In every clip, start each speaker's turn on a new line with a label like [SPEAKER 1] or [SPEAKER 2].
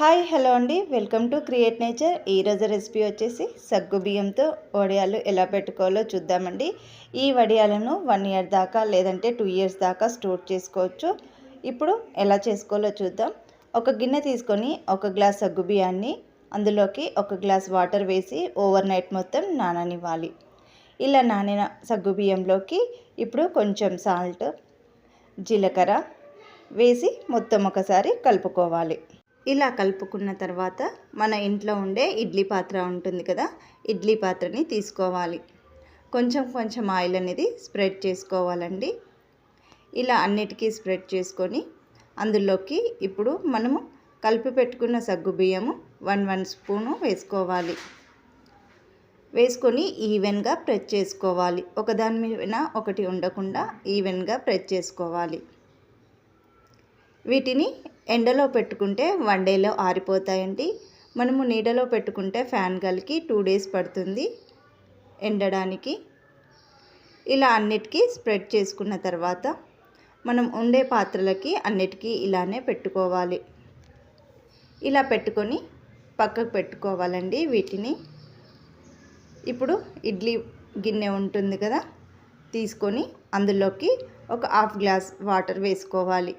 [SPEAKER 1] Hi hello అండి, welcome to create nature. ఈరోజు recipe వచ్చేసి సగ్గు బియ్యంతో వడియాలు ఎలా పెట్టుకోవాలో చూద్దామండి. ఈ వడియాలను 1 ఇయర్ దాకా లేదంటే 2 ఇయర్స్ దాకా స్టోర్ చేసుకోవచ్చు. ఇప్పుడు ఎలా చేసుకోవాలో చూద్దాం. ఒక గిన్నె తీసుకొని 1 గ్లాస్ సగ్గు బియ్యాన్ని అందులోకి 1 గ్లాస్ వాటర్ వేసి ఓవర్ నైట్ మొత్తం నాననివ్వాలి. ఇలా నానిన సగ్గు బియ్యంలోకి ఇప్పుడు కొంచెం సాల్ట్, జీలకర్ర వేసి మొత్తం ఒకసారి కలుపుకోవాలి. ఇలా కలుపుకున్న తర్వాత మన ఇంట్లో ఉండే ఇడ్లీ పాత్ర ఉంటుంది కదా, ఇడ్లీ పాత్రని తీసుకోవాలి. కొంచెం కొంచెం ఆయిల్ అనేది స్ప్రెడ్ చేసుకోవాలండి. ఇలా అన్నిటికీ స్ప్రెడ్ చేసుకొని అందులోకి ఇప్పుడు మనము కలిపి పెట్టుకున్న సగ్గు బియ్యము 1 స్పూను వేసుకోవాలి. వేసుకొని ఈవెన్గా ప్రెస్ చేసుకోవాలి. ఒకదాని మీద ఒకటి ఉండకుండా ఈవెన్గా ప్రెస్ చేసుకోవాలి. వీటిని ఎండలో పెట్టుకుంటే 1 డేలో ఆరిపోతాయండి. మనము నీడలో పెట్టుకుంటే ఫ్యాన్ గాలికి 2 డేస్ పడుతుంది ఎండడానికి. ఇలా అన్నిటికీ స్ప్రెడ్ చేసుకున్న తర్వాత మనం ఉండే పాత్రలకి అన్నిటికీ ఇలానే పెట్టుకోవాలి. ఇలా పెట్టుకొని పక్కకు పెట్టుకోవాలండి వీటిని. ఇప్పుడు ఇడ్లీ గిన్నె ఉంటుంది కదా, తీసుకొని అందులోకి ఒక 1/2 గ్లాస్ వాటర్ వేసుకోవాలి.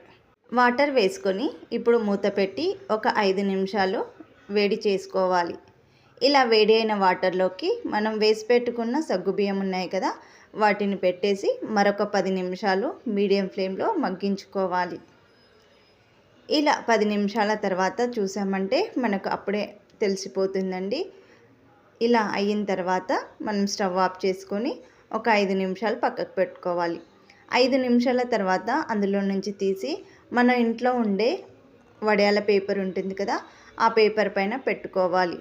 [SPEAKER 1] వాటర్ వేసుకొని ఇప్పుడు మూత పెట్టి ఒక 5 నిమిషాలు వేడి చేసుకోవాలి. ఇలా వేడి అయిన వాటర్లోకి మనం వేసి పెట్టుకున్న సగ్గుబియ్యం ఉన్నాయి కదా, వాటిని పెట్టేసి మరొక 10 నిమిషాలు మీడియం ఫ్లేమ్లో మగ్గించుకోవాలి. ఇలా 10 నిమిషాల తర్వాత చూసామంటే మనకు అప్పుడే తెలిసిపోతుందండి. ఇలా అయిన తర్వాత మనం స్టవ్ ఆఫ్ చేసుకొని ఒక 5 నిమిషాలు పక్కకు పెట్టుకోవాలి. 5 నిమిషాల తర్వాత అందులో నుంచి తీసి మన ఇంట్లో ఉండే వడియాల పేపర్ ఉంటుంది కదా, ఆ పేపర్ పైన పెట్టుకోవాలి.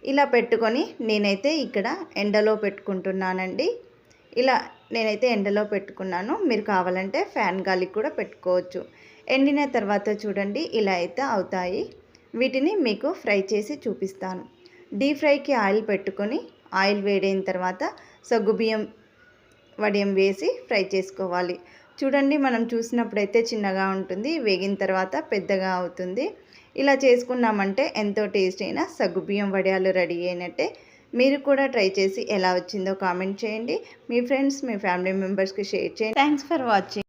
[SPEAKER 1] ఇలా పెట్టుకొని నేనైతే ఇక్కడ ఎండలో పెట్టుకుంటున్నానండి. ఇలా నేనైతే ఎండలో పెట్టుకున్నాను. మీరు కావాలంటే ఫ్యాన్ గాలికి కూడా పెట్టుకోవచ్చు. ఎండిన తర్వాత చూడండి ఇలా అయితే అవుతాయి. వీటిని మీకు ఫ్రై చేసి చూపిస్తాను. డీప్ ఫ్రైకి ఆయిల్ పెట్టుకొని ఆయిల్ వేడైన తర్వాత సగ్గుబియ్యం వడియం వేసి ఫ్రై చేసుకోవాలి. చూడండి, మనం చూసినప్పుడైతే చిన్నగా ఉంటుంది, వేగిన తర్వాత పెద్దగా అవుతుంది. ఇలా చేసుకున్నామంటే ఎంతో టేస్ట్ అయిన సగ్గుబియ్యం వడియాలు రెడీ అయినట్టే. మీరు కూడా ట్రై చేసి ఎలా వచ్చిందో కామెంట్ చేయండి. మీ ఫ్రెండ్స్, మీ ఫ్యామిలీ మెంబర్స్కి షేర్ చేయండి. Thanks for watching.